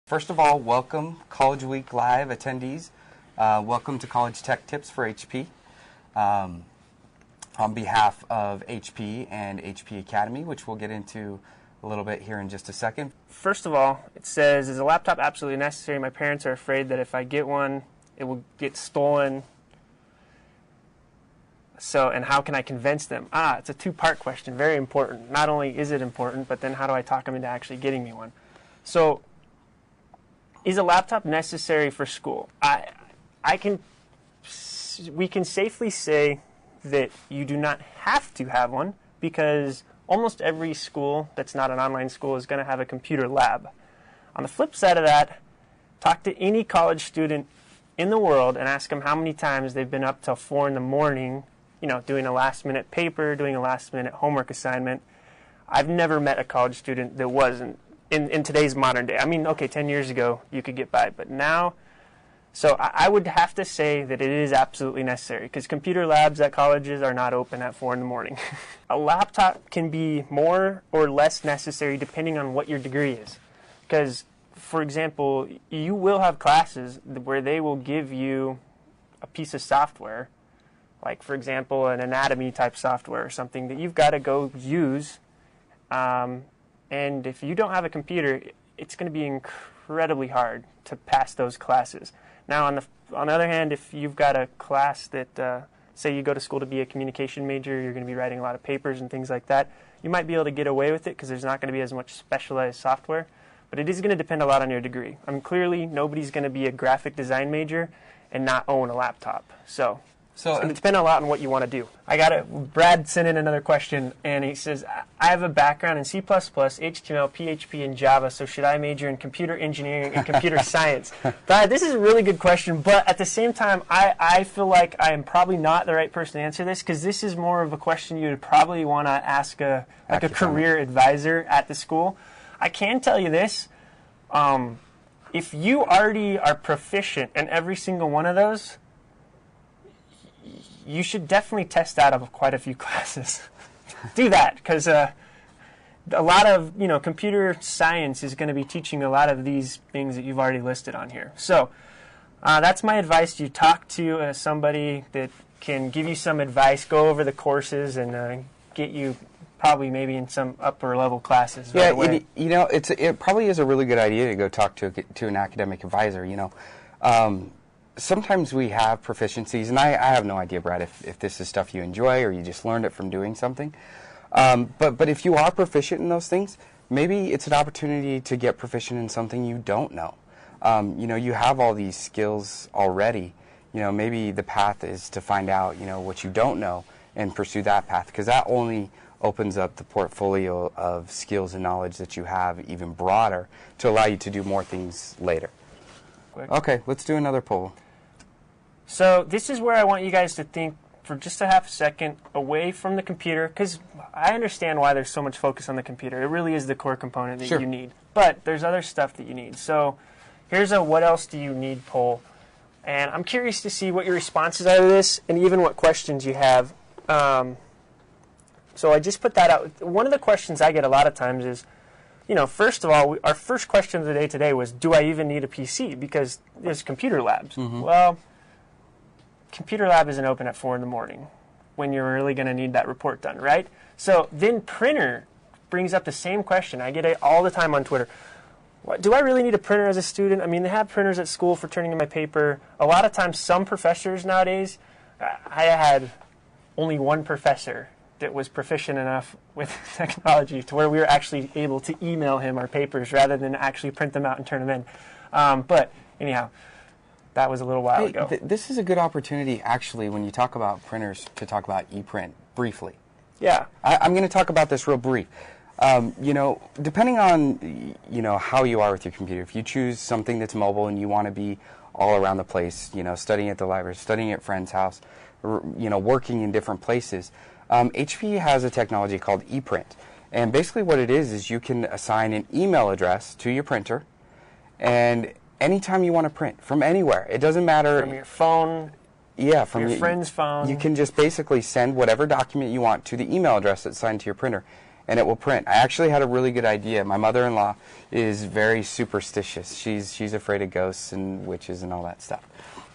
First of all, welcome College Week Live attendees. Welcome to College Tech Tips for HP. On behalf of HP and HP Academy, which we'll get into a little bit here in just a second. First of all, it says, is a laptop absolutely necessary? My parents are afraid that if I get one, it will get stolen. So, and how can I convince them? It's a two-part question, very important. Not only is it important, but then how do I talk them into actually getting me one? So, is a laptop necessary for school? We can safely say that you do not have to have one because almost every school that's not an online school is going to have a computer lab. On the flip side of that, talk to any college student in the world and ask them how many times they've been up till 4 in the morning, doing a last-minute paper, doing a last-minute homework assignment. I've never met a college student that wasn't. In today's modern day. I mean, okay, 10 years ago you could get by, but now, so I would have to say that it is absolutely necessary because computer labs at colleges are not open at 4 in the morning. A laptop can be more or less necessary depending on what your degree is. Because, for example, you will have classes where they will give you a piece of software, like, for example, an anatomy type software or something that you've got to go use. And if you don't have a computer, it's going to be incredibly hard to pass those classes. Now, on the other hand, if you've got a class that, say you go to school to be a communication major, you're going to be writing a lot of papers and things like that, you might be able to get away with it because there's not going to be as much specialized software. But it is going to depend a lot on your degree. I mean, clearly, nobody's going to be a graphic design major and not own a laptop. So it's going to depend a lot on what you want to do. Brad sent in another question, and he says, I have a background in C++, HTML, PHP, and Java, so should I major in computer engineering and computer science? Brad, this is a really good question, but at the same time, I feel like I am probably not the right person to answer this, because this is more of a question you would probably want to ask a career advisor at the school. I can tell you this, if you already are proficient in every single one of those, you should definitely test out of quite a few classes. Do that, because a lot of, computer science is going to be teaching a lot of these things that you've already listed on here. So that's my advice. You talk to somebody that can give you some advice, go over the courses, and get you probably maybe in some upper level classes right away. It probably is a really good idea to go talk to an academic advisor, Sometimes we have proficiencies, and I have no idea, Brad, if this is stuff you enjoy or you just learned it from doing something. But if you are proficient in those things, maybe it's an opportunity to get proficient in something you don't know. You have all these skills already. Maybe the path is to find out, what you don't know and pursue that path, because that only opens up the portfolio of skills and knowledge that you have even broader to allow you to do more things later. Okay, let's do another poll. So this is where I want you guys to think for just a half a second away from the computer, because I understand why there's so much focus on the computer. It really is the core component that you need. But there's other stuff that you need. So here's a what else do you need poll. And I'm curious to see what your responses are to this and even what questions you have. So I just put that out. One of the questions I get a lot of times is, first of all, our first question of the day today was, do I even need a PC? Because there's computer labs. Mm-hmm. Well, computer lab isn't open at 4 in the morning when you're really going to need that report done, right? So then printer brings up the same question. I get it all the time on Twitter. Do I really need a printer as a student? I mean, they have printers at school for turning in my paper. A lot of times, some professors nowadays, I had only one professor that was proficient enough with technology to where we were actually able to email him our papers rather than actually print them out and turn them in. But anyhow, that was a little while ago. This is a good opportunity, actually, when you talk about printers, to talk about ePrint briefly. Yeah. I'm going to talk about this real brief. Depending on, how you are with your computer, if you choose something that's mobile and you want to be all around the place, studying at the library, studying at friend's house, working in different places, HP has a technology called ePrint. And basically what it is you can assign an email address to your printer, and anytime you want to print, from anywhere. It doesn't matter. From your phone. Yeah, from your friend's phone. You can just basically send whatever document you want to the email address that's assigned to your printer. and it will print. I actually had a really good idea. My mother-in-law is very superstitious. She's afraid of ghosts and witches and all that stuff.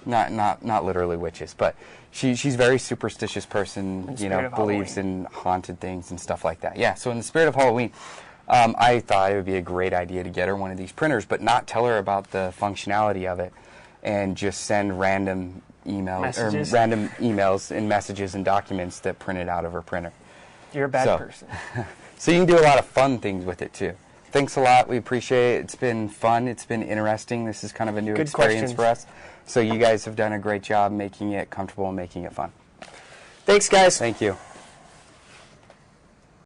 Not literally witches, but she's a very superstitious person, you know, believes in haunted things and stuff like that. Yeah, so in the spirit of Halloween, I thought it would be a great idea to get her one of these printers, but not tell her about the functionality of it, and just send random emails and messages and documents that printed out of her printer. You're a bad person. So you can do a lot of fun things with it too. Thanks a lot. We appreciate it. It's been fun. It's been interesting. This is kind of a new experience for us. So you guys have done a great job making it comfortable and making it fun. Thanks, guys. Thank you.